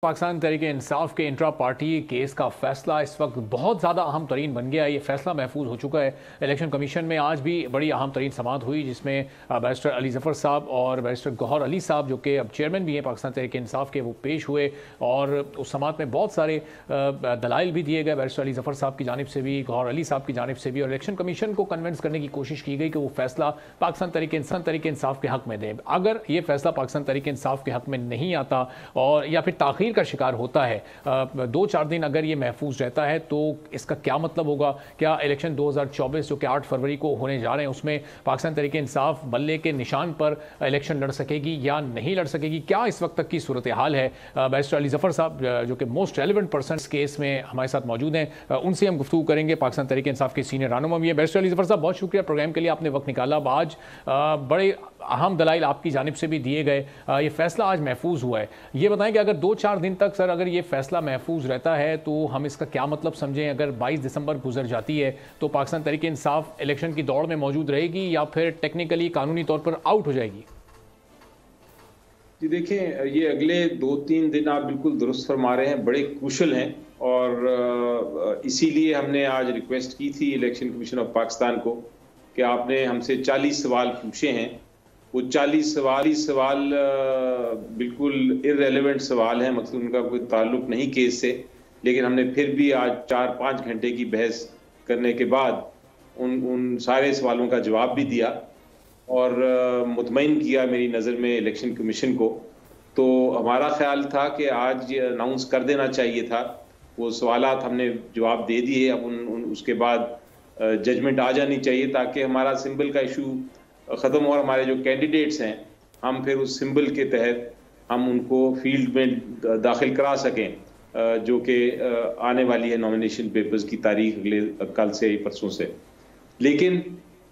पाकिस्तान तहरीक इंसाफ के intra party case का फैसला इस वक्त बहुत ज़्यादा अहम तरीन बन गया है। ये फैसला महफूज हो चुका है। इलेक्शन कमीशन में आज भी बड़ी अहम तरीन समाअत हुई, जिसमें बैरिस्टर अली ज़फ़र साहब और बैरिस्टर गौहर अली साहब, जो कि अब चेयरमैन भी हैं पाकिस्तान तहरीक इंसाफ के, वो पेश हुए। और उस समाअत में बहुत सारे दलाइल भी दिए गए, बैरिस्टर अली ज़फ़र साहब की जानिब से भी, गौहर अली साहब की जानिब से भी। और इलेक्शन कमीशन को कन्विंस करने की कोशिश की गई कि वो फैसला पाकिस्तान तहरीक इंसाफ के हक़ में दें। अगर ये फैसला पाकिस्तान तहरीक इंसाफ के हक़ में नहीं आता और या फिर ताख़ीर का शिकार होता है, 2-4 दिन अगर ये महफूज रहता है, तो इसका क्या मतलब होगा? क्या इलेक्शन 2024 जो कि 8 फरवरी को होने जा रहे हैं, उसमें पाकिस्तान तहरीक इंसाफ बल्ले के निशान पर इलेक्शन लड़ सकेगी या नहीं लड़ सकेगी? क्या इस वक्त तक की सूरत हाल है? बैरिस्टर अली ज़फ़र साहब, जो कि मोस्ट रेलिवेंट पर्सन इस केस में हमारे साथ मौजूद हैं, उनसे हम गुफ्तगू करेंगे। पाकिस्तान तहरीक इंसाफ के सीनियर रहनुमा भी है। बैरिस्टर अली ज़फ़र साहब, बहुत शुक्रिया प्रोग्राम के लिए, आपने वक्त निकाला। आज बड़े अहम दलाइल आपकी जानिब से भी दिए गए, ये फैसला आज महफूज हुआ है। ये बताएं कि अगर 2-4 दिन तक सर अगर ये फैसला महफूज रहता है, तो हम इसका क्या मतलब समझें? अगर 22 दिसंबर गुजर जाती है, तो पाकिस्तान तहरीक इंसाफ इलेक्शन की दौड़ में मौजूद रहेगी या फिर टेक्निकली कानूनी तौर पर आउट हो जाएगी? जी देखें, ये अगले 2-3 दिन आप बिल्कुल दुरुस्त फरमा रहे हैं, बड़े क्रूशल हैं। और इसीलिए हमने आज रिक्वेस्ट की थी इलेक्शन कमीशन ऑफ पाकिस्तान को कि आपने हमसे 40 सवाल पूछे हैं। वो 40 सवाल बिल्कुल इररेलेवेंट सवाल हैं, मतलब उनका कोई ताल्लुक नहीं केस से। लेकिन हमने फिर भी आज 4-5 घंटे की बहस करने के बाद उन सारे सवालों का जवाब भी दिया और मुतमईन किया मेरी नज़र में इलेक्शन कमीशन को। तो हमारा ख्याल था कि आज ये अनाउंस कर देना चाहिए था। वो सवालात हमने जवाब दे दिए। अब उसके बाद जजमेंट आ जानी चाहिए, ताकि हमारा सिंबल का इशू ख़त्म हो और हमारे जो कैंडिडेट्स हैं, हम फिर उस सिंबल के तहत हम उनको फील्ड में दाखिल करा सकें, जो कि आने वाली है नॉमिनेशन पेपर्स की तारीख अगले कल से परसों से। लेकिन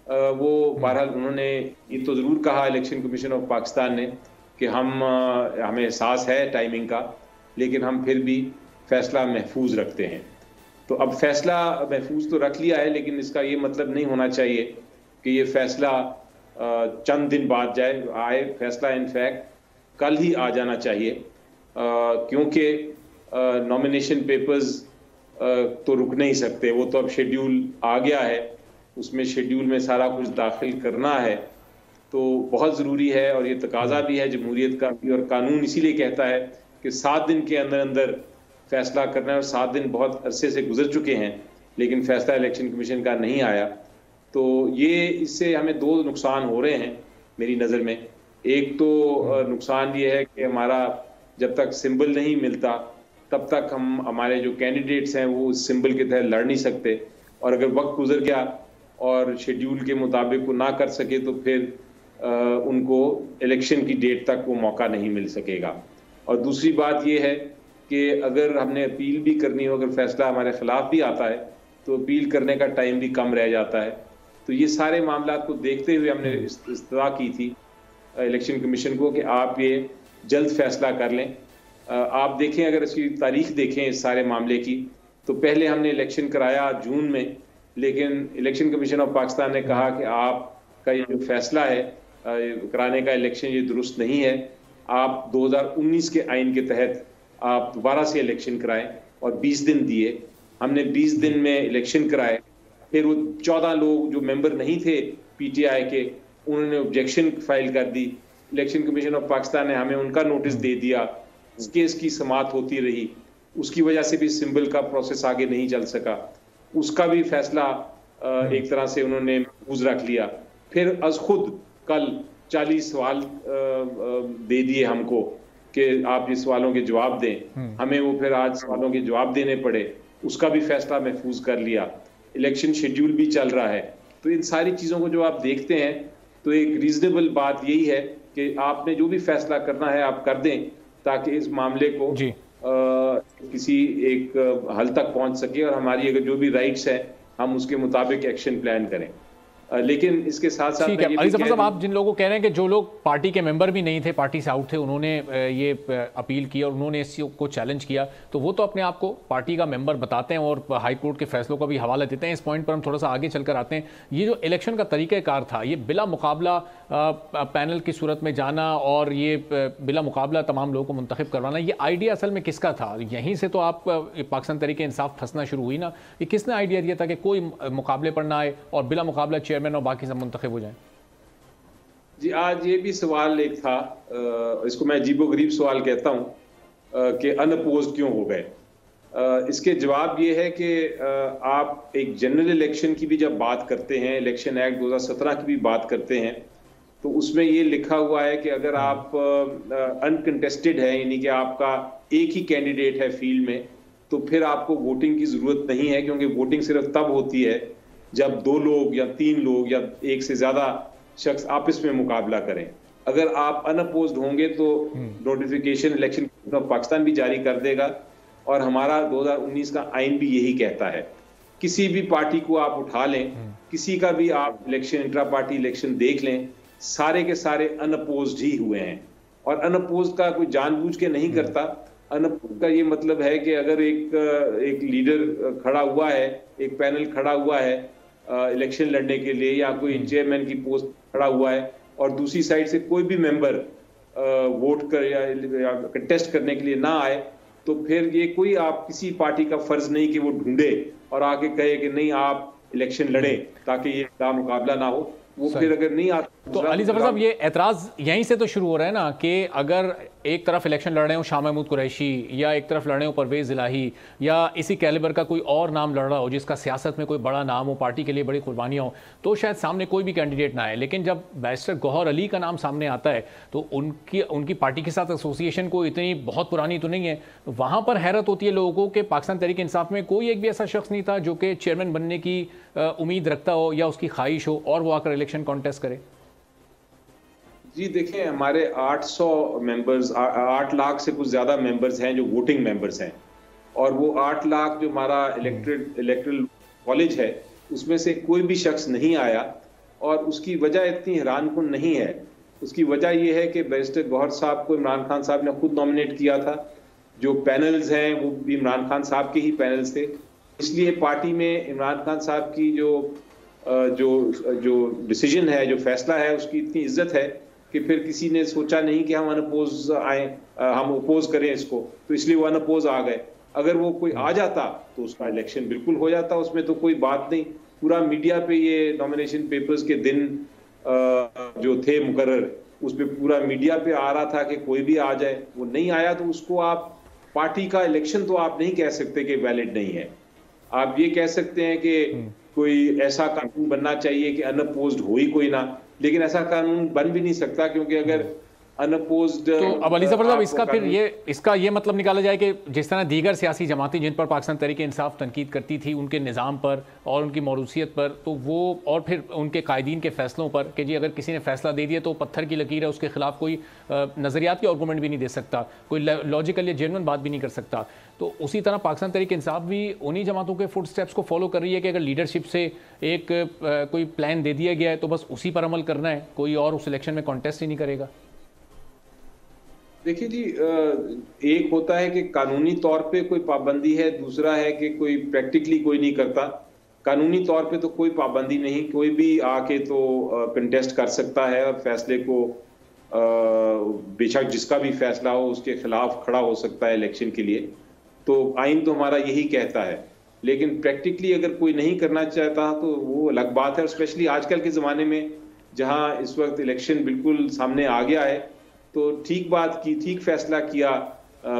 वो बहरहाल उन्होंने ये तो ज़रूर कहा इलेक्शन कमीशन ऑफ पाकिस्तान ने कि हमें एहसास है टाइमिंग का, लेकिन हम फिर भी फ़ैसला महफूज रखते हैं। तो अब फैसला महफूज तो रख लिया है, लेकिन इसका ये मतलब नहीं होना चाहिए कि ये फैसला चंद दिन बाद आए। फैसला इनफैक्ट कल ही आ जाना चाहिए, क्योंकि नॉमिनेशन पेपर्स तो रुक नहीं सकते। वो तो अब शेड्यूल आ गया है, उसमें शेड्यूल में सारा कुछ दाखिल करना है, तो बहुत ज़रूरी है। और ये तकाजा भी है जमहूरियत का भी, और कानून इसीलिए कहता है कि 7 दिन के अंदर अंदर फैसला करना है। और 7 दिन बहुत अरसे से गुजर चुके हैं, लेकिन फैसला इलेक्शन कमीशन का नहीं आया। तो ये इससे हमें 2 नुकसान हो रहे हैं मेरी नज़र में। एक तो नुकसान ये है कि हमारा जब तक सिंबल नहीं मिलता, तब तक हमारे जो कैंडिडेट्स हैं वो उस सिंबल के तहत लड़ नहीं सकते। और अगर वक्त गुजर गया और शेड्यूल के मुताबिक वो ना कर सके, तो फिर उनको इलेक्शन की डेट तक वो मौका नहीं मिल सकेगा। और दूसरी बात ये है कि अगर हमने अपील भी करनी हो, अगर फैसला हमारे खिलाफ भी आता है, तो अपील करने का टाइम भी कम रह जाता है। तो ये सारे मामला को देखते हुए हमने इस्तदा की थी इलेक्शन कमीशन को कि आप ये जल्द फैसला कर लें। आप देखें, अगर इसकी तारीख देखें इस सारे मामले की, तो पहले हमने इलेक्शन कराया जून में, लेकिन इलेक्शन कमीशन ऑफ पाकिस्तान ने कहा कि आपका ये जो फैसला है कराने का इलेक्शन, ये दुरुस्त नहीं है। आप 2019 के आइन के तहत आप दोबारा से इलेक्शन कराएं, और 20 दिन दिए। हमने 20 दिन में इलेक्शन कराए। फिर वो 14 लोग जो मेंबर नहीं थे पीटीआई के, उन्होंने ऑब्जेक्शन फाइल कर दी। इलेक्शन कमीशन ऑफ पाकिस्तान ने हमें उनका नोटिस दे दिया। इस केस की समाअत होती रही, उसकी वजह से भी सिंबल का प्रोसेस आगे नहीं चल सका। उसका भी फैसला एक तरह से उन्होंने महफूज रख लिया। फिर अज खुद कल 40 सवाल दे दिए हमको कि आप ये सवालों के जवाब दें। हमें वो फिर आज सवालों के जवाब देने पड़े, उसका भी फैसला महफूज कर लिया। इलेक्शन शेड्यूल भी चल रहा है। तो इन सारी चीज़ों को जो आप देखते हैं, तो एक रीजनेबल बात यही है कि आपने जो भी फैसला करना है आप कर दें, ताकि इस मामले को किसी एक हल तक पहुंच सके, और हमारी अगर जो भी राइट्स हैं हम उसके मुताबिक एक्शन प्लान करें। लेकिन इसके साथ साथ ठीक है अली जफर साहब, आप जिन लोगों को कह रहे हैं कि जो लोग पार्टी के मेंबर भी नहीं थे, पार्टी से आउट थे, उन्होंने ये अपील की और उन्होंने इस को चैलेंज किया, तो वो तो अपने आप को पार्टी का मेंबर बताते हैं और हाई कोर्ट के फैसलों का भी हवाला देते हैं। इस पॉइंट पर हम थोड़ा सा आगे चलकर आते हैं। ये जो इलेक्शन का तरीक़ाकार था, ये बिला मुकाबला पैनल की सूरत में जाना और ये बिला मुकाबला तमाम लोगों को मुंतखब करवाना, ये आइडिया असल में किसका था? यहीं से तो आप पाकिस्तान तहरीक इंसाफ फंसना शुरू हुई ना। ये किसने आइडिया दिया था कि कोई मुकाबले पर ना आए और बिला मुकाबला चेयरमैन और बाकी सब मुंतखब हो जाए? जी, आज ये भी सवाल एक था, इसको मैं अजीबोगरीब सवाल कहता हूँ कि अनअपोज्ड क्यों हो गए। इसके जवाब ये है कि आप एक जनरल इलेक्शन की भी जब बात करते हैं, इलेक्शन एक्ट 2017 की भी बात करते हैं, तो उसमें ये लिखा हुआ है कि अगर आप अनकंटेस्टेड है, यानी कि आपका एक ही कैंडिडेट है फील्ड में, तो फिर आपको वोटिंग की जरूरत नहीं है, क्योंकि वोटिंग सिर्फ तब होती है जब 2 लोग या 3 लोग या एक से ज्यादा शख्स आपस में मुकाबला करें। अगर आप अनअपोज्ड होंगे तो नोटिफिकेशन इलेक्शन पाकिस्तान भी जारी कर देगा और हमारा 2019 का आइन भी यही कहता है। किसी भी पार्टी को आप उठा लें, किसी का भी आप इलेक्शन, इंट्रा पार्टी इलेक्शन देख लें, सारे के सारे अनअपोज्ड ही हुए हैं। और अनअपोज्ड का कोई जानबूझ के नहीं करता। अनअपोज्ड का ये मतलब है कि अगर एक लीडर खड़ा हुआ है, एक पैनल खड़ा हुआ है इलेक्शन लड़ने के लिए, या कोई चेयरमैन की पोस्ट खड़ा हुआ है और दूसरी साइड से कोई भी मेंबर वोट कर या कंटेस्ट करने के लिए ना आए, तो फिर ये कोई आप किसी पार्टी का फर्ज नहीं कि वो ढूंढे और आके कहे कि नहीं आप इलेक्शन लड़े ताकि ये मुकाबला ना हो। वो फिर अगर नहीं आता तो अली जफर साहब, ये एतराज यहीं से तो शुरू हो रहा है ना कि अगर एक तरफ इलेक्शन लड़ रहे हो शाह महमूद कुरैशी, या एक तरफ लड़ रहे हो परवेज इलाही, या इसी कैलिबर का कोई और नाम लड़ रहा हो जिसका सियासत में कोई बड़ा नाम हो, पार्टी के लिए बड़ी कुर्बानियां हो, तो शायद सामने कोई भी कैंडिडेट ना आए। लेकिन जब बैरिस्टर गौहर अली का नाम सामने आता है तो उनकी पार्टी के साथ एसोसिएशन को इतनी बहुत पुरानी तो नहीं है। वहां पर हैरत होती है लोगों को कि पाकिस्तान तहरीक इंसाफ में कोई एक भी ऐसा शख्स नहीं था जो कि चेयरमैन बनने की उम्मीद रखता हो या उसकी ख्वाहिश हो और वो आकर इलेक्शन कॉन्टेस्ट करे। जी देखिए, हमारे 800 मेंबर्स, 8 लाख से कुछ ज्यादा मेंबर्स हैं जो वोटिंग मेंबर्स हैं, और वो 8 लाख जो हमारा इलेक्ट्रल कॉलेज है उसमें से कोई भी शख्स नहीं आया। और उसकी वजह इतनी हैरानकुन नहीं है। उसकी वजह यह है कि बैरिस्टर गौहर साहब को इमरान खान साहब ने खुद नॉमिनेट किया था। जो पैनल्स हैं वो भी इमरान खान साहब के ही पैनल्स थे, इसलिए पार्टी में इमरान खान साहब की जो डिसीजन है, जो फैसला है, उसकी इतनी इज्जत है कि फिर किसी ने सोचा नहीं कि हम अनअपोज आए, हम अपोज करें इसको, तो इसलिए वो अनअपोज आ गए। अगर वो कोई आ जाता तो उसका इलेक्शन बिल्कुल हो जाता, उसमें तो कोई बात नहीं। पूरा मीडिया पे ये नॉमिनेशन पेपर्स के दिन जो थे मुकर्रर, उस पे पूरा मीडिया पे आ रहा था कि कोई भी आ जाए। वो नहीं आया तो उसको आप पार्टी का इलेक्शन तो आप नहीं कह सकते कि वैलिड नहीं है। आप ये कह सकते हैं कि कोई ऐसा कानून बनना चाहिए कि अनअपोज्ड हो ही कोई ना, लेकिन ऐसा कानून बन भी नहीं सकता, क्योंकि अगर अनअपोज्ड तो अब अली जफर साहब, इसका फिर इसका ये मतलब निकाला जाए कि जिस तरह दीगर सियासी जमातें जिन पर पाकिस्तान तहरीक इंसाफ तनकीद करती थी उनके निज़ाम पर और उनकी मौरूसियत पर, तो वो और फिर उनके कायदीन के फैसलों पर कि जी अगर किसी ने फैसला दे दिया तो पत्थर की लकीर है, उसके खिलाफ कोई नज़रियाती आर्गूमेंट भी नहीं दे सकता, कोई लॉजिकल या जेन्युइन बात भी नहीं कर सकता। तो उसी तरह पाकिस्तान तहरीक इंसाफ भी उन्हीं जमातों के फुट स्टेप्स को फॉलो कर रही है कि अगर लीडरशिप से एक कोई प्लान दे दिया गया है तो बस उसी पर अमल करना है, कोई और उस इलेक्शन में कॉन्टेस्ट ही नहीं करेगा। देखिए जी, एक होता है कि कानूनी तौर पे कोई पाबंदी है, दूसरा है कि कोई प्रैक्टिकली कोई नहीं करता। कानूनी तौर पे तो कोई पाबंदी नहीं, कोई भी आके तो कंटेस्ट कर सकता है और फैसले को बेशक जिसका भी फैसला हो उसके खिलाफ खड़ा हो सकता है इलेक्शन के लिए। तो आइन तो हमारा यही कहता है, लेकिन प्रैक्टिकली अगर कोई नहीं करना चाहता तो वो अलग बात है। और स्पेशली आजकल के ज़माने में जहाँ इस वक्त इलेक्शन बिल्कुल सामने आ गया है, तो ठीक बात की, ठीक फैसला किया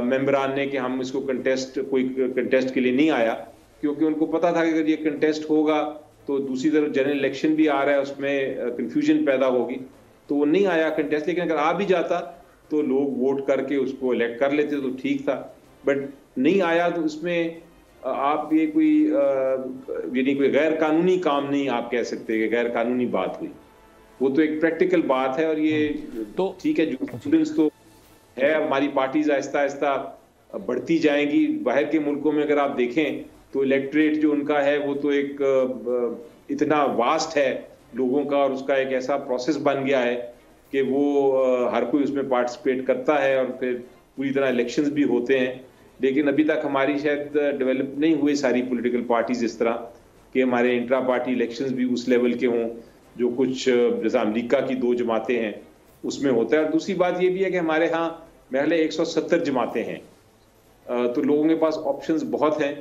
मेंबरान ने कि हम इसको कोई कंटेस्ट के लिए नहीं आया, क्योंकि उनको पता था कि अगर ये कंटेस्ट होगा तो दूसरी तरफ जनरल इलेक्शन भी आ रहा है, उसमें कंफ्यूजन पैदा होगी, तो वो नहीं आया कंटेस्ट। लेकिन अगर आ भी जाता तो लोग वोट करके उसको इलेक्ट कर लेते तो ठीक था, बट नहीं आया तो उसमें आप ये कोई यानी कोई गैर कानूनी काम नहीं आप कह सकते कि गैर कानूनी बात हुई। वो तो एक प्रैक्टिकल बात है। और ये तो ठीक है, जो स्टूडेंट्स तो है, हमारी पार्टीज आहिस्ता आहिस्ता बढ़ती जाएंगी। बाहर के मुल्कों में अगर आप देखें तो इलेक्ट्रेट जो उनका है वो तो एक इतना वास्ट है, लोगों का और उसका एक ऐसा प्रोसेस बन गया है कि वो हर कोई उसमें पार्टिसिपेट करता है और फिर पूरी तरह इलेक्शंस भी होते हैं। लेकिन अभी तक हमारी शायद डेवलप नहीं हुई सारी पॉलिटिकल पार्टीज इस तरह कि हमारे इंट्रा पार्टी इलेक्शंस भी उस लेवल के हों जो कुछ जैसा अमेरिका की 2 जमातें हैं उसमें होता है। और दूसरी बात ये भी है कि हमारे यहाँ महले 170 जमातें हैं, तो लोगों के पास ऑप्शंस बहुत हैं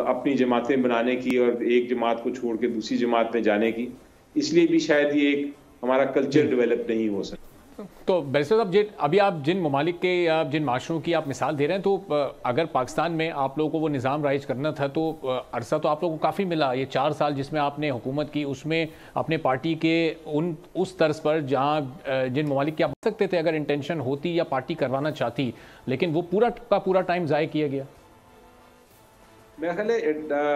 अपनी जमातें बनाने की और एक जमात को छोड़ के दूसरी जमात में जाने की। इसलिए भी शायद ये एक हमारा कल्चर डेवलप नहीं हो सकता। तो बैरिस्टर साहब, अभी आप जिन ममालिक के या जिन माशरों की आप मिसाल दे रहे हैं, तो अगर पाकिस्तान में आप लोगों को वो निज़ाम राइज करना था तो अरसा तो आप लोगों को काफ़ी मिला। ये 4 साल जिसमें आपने हुकूमत की, उसमें अपने पार्टी के उस तर्ज पर जहाँ जिन ममालिक की आप बन सकते थे अगर इंटेंशन होती या पार्टी करवाना चाहती, लेकिन वो पूरा का पूरा टाइम ज़ाय किया गया। मेरा ख्याल है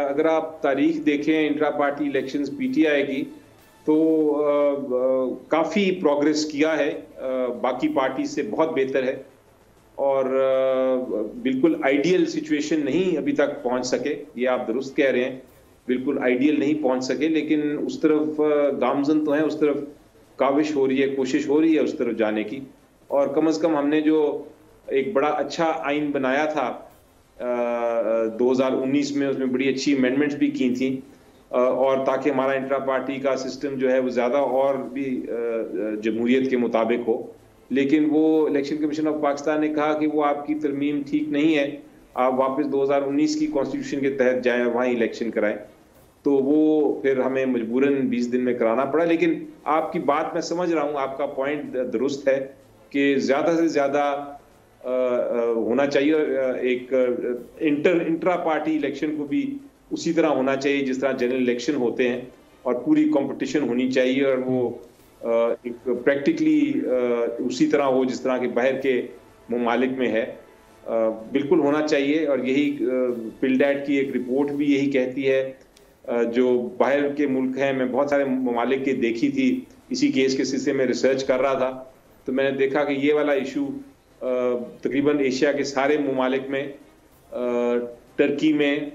अगर आप तारीख देखें इंट्रा पार्टी इलेक्शंस पीटीआई की, तो काफ़ी प्रोग्रेस किया है, बाकी पार्टी से बहुत बेहतर है और बिल्कुल आइडियल सिचुएशन नहीं अभी तक पहुंच सके, ये आप दुरुस्त कह रहे हैं, बिल्कुल आइडियल नहीं पहुंच सके, लेकिन उस तरफ गामजन तो है, उस तरफ काविश हो रही है, कोशिश हो रही है उस तरफ जाने की। और कम से कम हमने जो एक बड़ा अच्छा आइन बनाया था 2019 में, उसमें बड़ी अच्छी अमेंडमेंट्स भी की थी और ताकि हमारा इंट्रा पार्टी का सिस्टम जो है वो ज़्यादा और भी जमहूरियत के मुताबिक हो। लेकिन वो इलेक्शन कमीशन ऑफ पाकिस्तान ने कहा कि वो आपकी तरमीम ठीक नहीं है, आप वापस 2019 की कॉन्स्टिट्यूशन के तहत जाएं, वहाँ इलेक्शन कराएं। तो वो फिर हमें मजबूरन 20 दिन में कराना पड़ा। लेकिन आपकी बात मैं समझ रहा हूँ, आपका पॉइंट दुरुस्त है कि ज़्यादा से ज़्यादा होना चाहिए। एक इंट्रा पार्टी इलेक्शन को भी उसी तरह होना चाहिए जिस तरह जनरल इलेक्शन होते हैं और पूरी कंपटीशन होनी चाहिए और वो एक प्रैक्टिकली उसी तरह हो जिस तरह के बाहर के ममालिक में है, बिल्कुल होना चाहिए। और यही पिल्डैट की एक रिपोर्ट भी यही कहती है, जो बाहर के मुल्क हैं, मैं बहुत सारे ममालिक की देखी थी, इसी केस के सिलसिले में रिसर्च कर रहा था, तो मैंने देखा कि ये वाला इशू तकरीबन एशिया के सारे ममालिक में, टर्की में,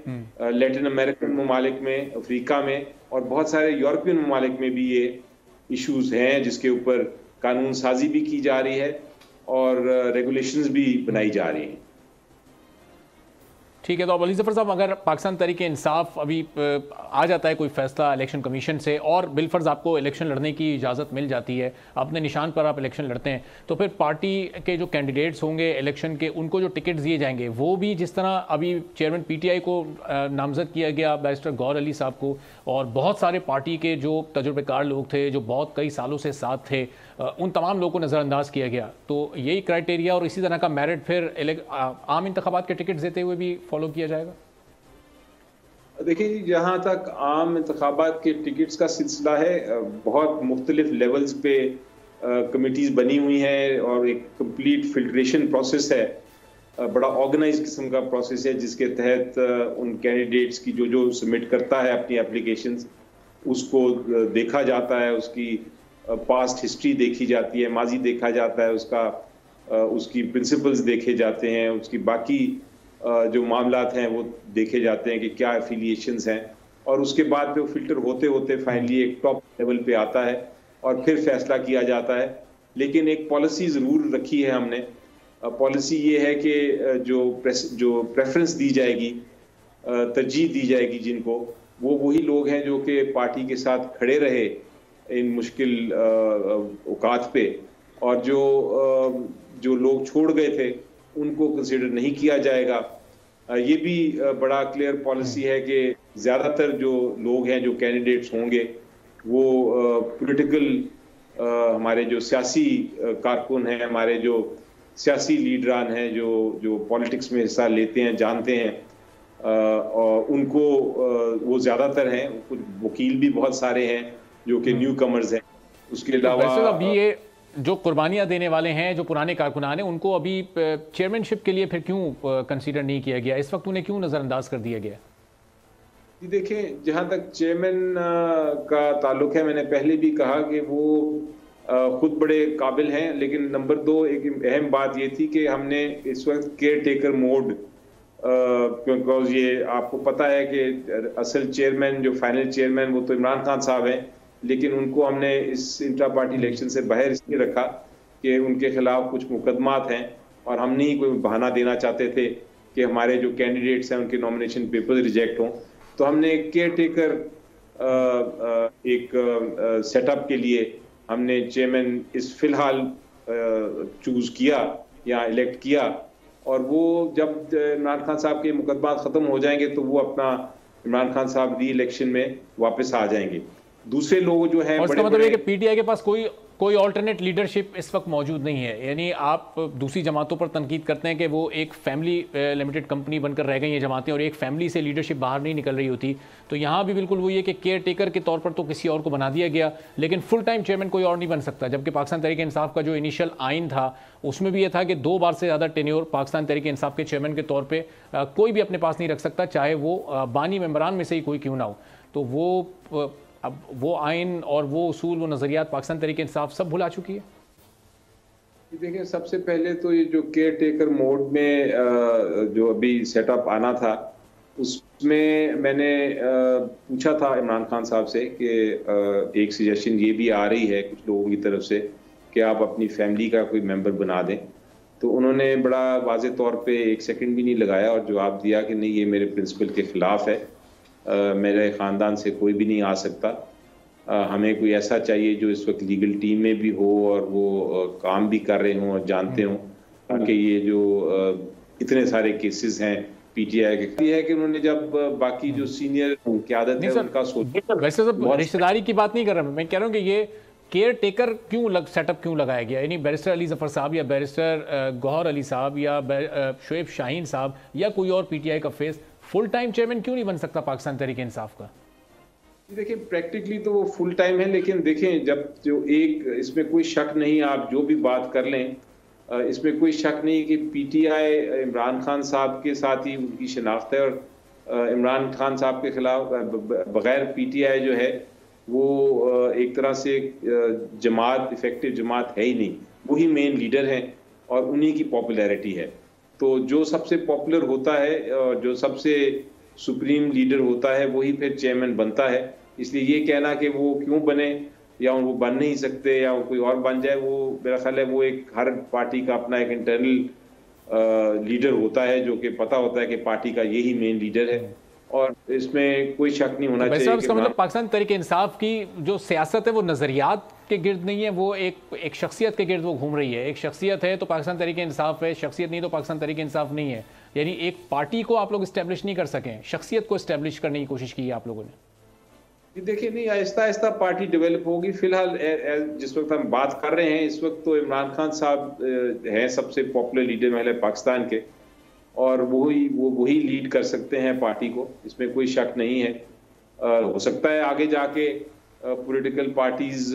लैटिन अमेरिकन ममालिक में, अफ्रीका में और बहुत सारे यूरोपियन ममालिक में भी ये इश्यूज हैं जिसके ऊपर कानून साजी भी की जा रही है और रेगुलेशंस भी बनाई जा रही हैं। ठीक है, तो अब अली ज़फ़र साहब, अगर पाकिस्तान तहरीक इंसाफ अभी आ जाता है कोई फैसला इलेक्शन कमीशन से और बिलफर्ज आपको इलेक्शन लड़ने की इजाज़त मिल जाती है, अपने निशान पर आप इलेक्शन लड़ते हैं, तो फिर पार्टी के जो कैंडिडेट्स होंगे इलेक्शन के, उनको जो टिकट दिए जाएंगे वो भी जिस तरह अभी चेयरमैन पीटीआई को नामजद किया गया बैरिस्टर गौहर अली साहब को, और बहुत सारे पार्टी के जो तजुर्बेकार लोग थे जो बहुत कई सालों से साथ थे, उन तमाम लोगों को नज़रअंदाज किया गया, तो यही क्राइटेरिया और इसी तरह का मेरिट फिर आम इंतखाबात के टिकट देते हुए भी फॉलो किया जाएगा? देखिए, जहाँ तक आम इंतखाबात के टिकट्स का सिलसिला है, बहुत मुख्तलिफ लेवल्स पे कमिटीज़ बनी हुई हैं और एक कंप्लीट फिल्ट्रेशन प्रोसेस है, बड़ा ऑर्गेनाइज किस्म का प्रोसेस है जिसके तहत उन कैंडिडेट्स की जो सबमिट करता है अपनी एप्लीकेशंस, उसको देखा जाता है, उसकी पास्ट हिस्ट्री देखी जाती है, माजी देखा जाता है, उसकी प्रिंसिपल्स देखे जाते हैं, उसकी बाकी जो मामलात हैं वो देखे जाते हैं कि क्या एफिलिएशंस हैं, और उसके बाद वो फिल्टर होते होते फाइनली एक टॉप लेवल पे आता है और फिर फैसला किया जाता है। लेकिन एक पॉलिसी ज़रूर रखी है हमने, पॉलिसी ये है कि जो प्रेफरेंस दी जाएगी, तरजीह दी जाएगी जिनको, वो वही लोग हैं जो कि पार्टी के साथ खड़े रहे इन मुश्किल औकात पे, और जो लोग छोड़ गए थे उनको कंसिडर नहीं किया जाएगा। ये भी बड़ा क्लियर पॉलिसी है कि ज़्यादातर जो लोग हैं, जो कैंडिडेट्स होंगे, वो पॉलिटिकल हमारे जो सियासी कारकुन हैं, हमारे जो सियासी लीडरान हैं, जो पॉलिटिक्स में हिस्सा लेते हैं, जानते हैं, और उनको वो ज़्यादातर हैं। कुछ वकील भी बहुत सारे हैं जो कि न्यू कमर्स हैं। उसके अलावा अभी ये जो कुर्बानियां देने वाले हैं, जो पुराने कारकुनान हैं, उनको अभी चेयरमैनशिप के लिए फिर क्यों कंसीडर नहीं किया गया? इस वक्त उन्हें क्यों नज़रअंदाज कर दिया गया? जी देखिए, जहाँ तक चेयरमैन का ताल्लुक है, मैंने पहले भी कहा कि वो खुद बड़े काबिल हैं, लेकिन नंबर 2 एक अहम बात ये थी कि हमने इस वक्त केयर टेकर मोड, बिकॉज ये आपको पता है कि असल चेयरमैन, जो फाइनल चेयरमैन, वो तो इमरान खान साहब हैं, लेकिन उनको हमने इस इंट्रा पार्टी इलेक्शन से बाहर इसलिए रखा कि उनके खिलाफ कुछ मुकदमात हैं और हम नहीं कोई बहाना देना चाहते थे कि हमारे जो कैंडिडेट्स हैं उनके नॉमिनेशन पेपर्स रिजेक्ट हों। तो हमने केयर टेकर एक सेटअप के लिए हमने चेयरमैन इस फिलहाल चूज किया या इलेक्ट किया, और वो जब इमरान खान साहब के मुकदमा खत्म हो जाएंगे तो वो अपना इमरान खान साहब री इलेक्शन में वापस आ जाएंगे। दूसरे लोग जो हैं, इसका मतलब है कि पीटीआई के पास कोई ऑल्टरनेट लीडरशिप इस वक्त मौजूद नहीं है। यानी आप दूसरी जमातों पर तनकीद करते हैं कि वो एक फैमिली लिमिटेड कंपनी बनकर रह गई हैं जमातें, और एक फैमिली से लीडरशिप बाहर नहीं निकल रही होती। तो यहाँ भी बिल्कुल वही है कि केयर टेकर के तौर पर तो किसी और को बना दिया गया, लेकिन फुल टाइम चेयरमैन कोई और नहीं बन सकता। जबकि पाकिस्तान तहरीक इंसाफ का जो इनिशियल आइन था उसमें भी यह था कि 2 बार से ज़्यादा टेन्योर पाकिस्तान तहरीक इंसाफ के चेयरमैन के तौर पर कोई भी अपने पास नहीं रख सकता, चाहे वो बानी मेंबरान में से ही कोई क्यों ना हो। तो अब वो आइन और वो उसूल, वो नज़रियात पाकिस्तान तहरीक इंसाफ सब भुला चुकी है। देखिए, सबसे पहले तो ये जो केयर टेकर मोड में जो अभी सेटअप आना था, उसमें मैंने पूछा था इमरान खान साहब से कि एक सजेशन ये भी आ रही है कुछ लोगों की तरफ से कि आप अपनी फैमिली का कोई मेंबर बना दें। तो उन्होंने बड़ा वाज़े तौर पे 1 सेकंड भी नहीं लगाया और जवाब दिया कि नहीं, ये मेरे प्रिंसिपल के खिलाफ है, मेरे ख़ानदान से कोई भी नहीं आ सकता। हमें कोई ऐसा चाहिए जो इस वक्त लीगल टीम में भी हो और वो काम भी कर रहे हों और जानते हों, ताकि ये जो इतने सारे केसेस हैं पीटीआई के, ये है कि उन्होंने जब बाकी जो सीनियर क़यादत है उनका सोचा। वैसे सब रिश्तेदारी की बात नहीं कर रहा मैं कह रहा हूँ कि ये केयर टेकर सेटअप क्यों लगाया गया? यानी बैरिस्टर अली जफर साहब या बैरिस्टर गौहर अली साहब या शोएब शाहीन साहब या कोई और पीटीआई का फेस फुल टाइम चेयरमैन क्यों नहीं बन सकता पाकिस्तान तहरीक इंसाफ का? देखिए, प्रैक्टिकली तो वो फुल टाइम है, लेकिन देखें, जब जो एक इसमें कोई शक नहीं, आप जो भी बात कर लें, इसमें कोई शक नहीं कि पीटीआई इमरान खान साहब के साथ ही उनकी शनाख्त है, और इमरान खान साहब के खिलाफ बगैर पीटीआई जो है वो एक तरह से जमात, इफेक्टिव जमात है ही नहीं। वही मेन लीडर हैं और उन्हीं की पॉपुलैरिटी है। तो जो सबसे पॉपुलर होता है और जो सबसे सुप्रीम लीडर होता है वही फिर चेयरमैन बनता है। इसलिए ये कहना कि वो क्यों बने या वो बन नहीं सकते या वो कोई और बन जाए, वो मेरा ख्याल है वो एक हर पार्टी का अपना एक इंटरनल लीडर होता है जो कि पता होता है कि पार्टी का यही मेन लीडर है, और इसमें कोई शक नहीं होना चाहिए। इसका मतलब पाकिस्तान तहरीक इंसाफ की जो सियासत है वो नज़रियात के गिर्द नहीं है, वो एक शख्सियत के गिर्द वो घूम रही है। एक शख्सियत है तो पाकिस्तान तहरीक इंसाफ है, शख्सियत नहीं तो पाकिस्तान तहरीक इंसाफ नहीं है। यानी एक पार्टी को आप लोग इस्टेब्लिश नहीं कर सकें, शख्सियत को इस्टेब्लिश करने की कोशिश की है आप लोगों ने। देखिए, नहीं, आहिस्ता आहिस्ता पार्टी डेवलप होगी। फिलहाल जिस वक्त हम बात कर रहे हैं इस वक्त तो इमरान खान साहब हैं सबसे पॉपुलर लीडर महिला पाकिस्तान के, और वही लीड कर सकते हैं पार्टी को, इसमें कोई शक नहीं है। हो सकता है आगे जाके पॉलिटिकल पार्टीज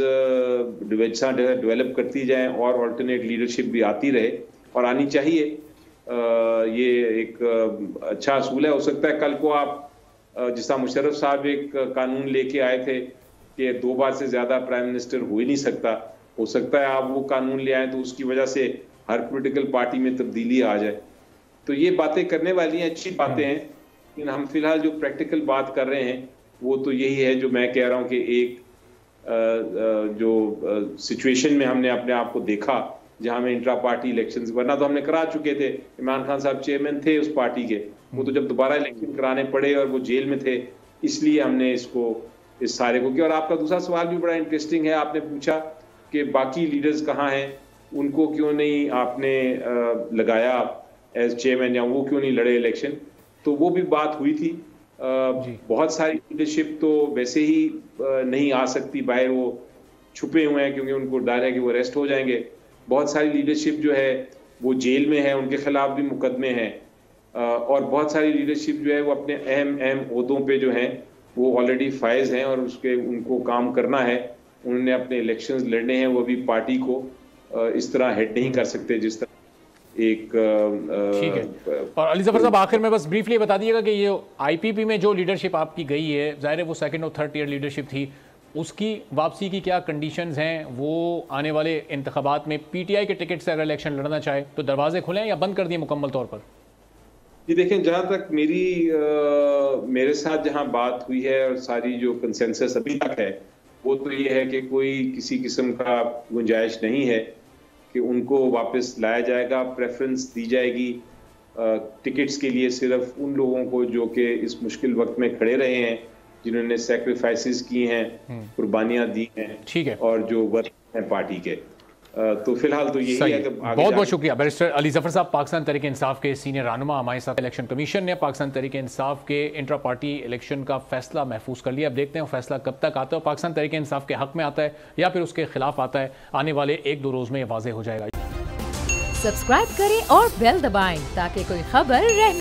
डेवलप करती जाएं और अल्टरनेट लीडरशिप भी आती रहे, और आनी चाहिए। ये एक अच्छा असूल है। हो सकता है कल को आप जिस तरह मुशर्रफ साहब एक कानून लेके आए थे कि 2 बार से ज्यादा प्राइम मिनिस्टर हो ही नहीं सकता, हो सकता है आप वो कानून ले आए तो उसकी वजह से हर पॉलिटिकल पार्टी में तब्दीली आ जाए। तो ये बातें करने वाली हैं, अच्छी बातें हैं, लेकिन हम फिलहाल जो प्रैक्टिकल बात कर रहे हैं वो तो यही है जो मैं कह रहा हूँ कि एक जो सिचुएशन में हमने अपने आप को देखा जहां में इंट्रा पार्टी इलेक्शंस, वरना तो हमने करा चुके थे। इमरान खान साहब चेयरमैन थे उस पार्टी के, वो तो जब दोबारा इलेक्शन कराने पड़े और वो जेल में थे, इसलिए हमने इस सारे को किया। और आपका दूसरा सवाल भी बड़ा इंटरेस्टिंग है, आपने पूछा कि बाकी लीडर्स कहाँ हैं, उनको क्यों नहीं आपने लगाया एज चेयरमैन, या वो क्यों नहीं लड़े इलेक्शन। तो वो भी बात हुई थी। बहुत सारी लीडरशिप तो वैसे ही नहीं आ सकती बाहर, वो छुपे हुए हैं क्योंकि उनको डर है कि वो अरेस्ट हो जाएंगे। बहुत सारी लीडरशिप जो है वो जेल में है, उनके खिलाफ भी मुकदमे हैं, और बहुत सारी लीडरशिप जो है वो अपने अहम अहम ओहदों पे जो हैं वो ऑलरेडी फाइज हैं और उनको काम करना है, उन्होंने अपने इलेक्शंस लड़ने हैं, वो भी पार्टी को इस तरह हेड नहीं कर सकते जिस तरह एक ठीक है। और अली जफर साहब, आखिर में बस ब्रीफली बता दीजिएगा कि ये आईपीपी में जो लीडरशिप आपकी गई है, जाहिर है वो सेकंड और थर्ड ईयर लीडरशिप थी, उसकी वापसी की क्या कंडीशंस हैं? वो आने वाले इंतखाबात में पीटीआई के टिकट से अगर इलेक्शन लड़ना चाहे तो दरवाजे खुले हैं या बंद कर दिए मुकम्मल तौर पर? जी देखें, जहाँ तक मेरे साथ जहाँ बात हुई है और सारी जो कंसेंसस अभी तक है वो तो ये है कि कोई किसी किस्म का गुंजाइश नहीं है कि उनको वापस लाया जाएगा। प्रेफरेंस दी जाएगी टिकट्स के लिए सिर्फ उन लोगों को जो कि इस मुश्किल वक्त में खड़े रहे हैं, जिन्होंने सैक्रिफाइसेस की हैं, कुर्बानियां दी हैं, ठीक है, और जो वर्क हैं पार्टी के। तो फिलहाल तो यही है कि बहुत बहुत शुक्रिया बैरिस्टर अली जफर साहब, पाकिस्तान तहरीक इंसाफ के सीनियर रहनुमा हमारे साथ। इलेक्शन कमीशन ने पाकिस्तान तहरीक इंसाफ के इंट्रा पार्टी इलेक्शन का फैसला महफूज कर लिया। अब देखते हैं फैसला कब तक आता है, पाकिस्तान तहरीक इंसाफ के हक में आता है या फिर उसके खिलाफ आता है। आने वाले 1-2 रोज में वाज़ेह हो जाएगा। सब्सक्राइब करें और बेल दबाएं ताकि कोई खबर रह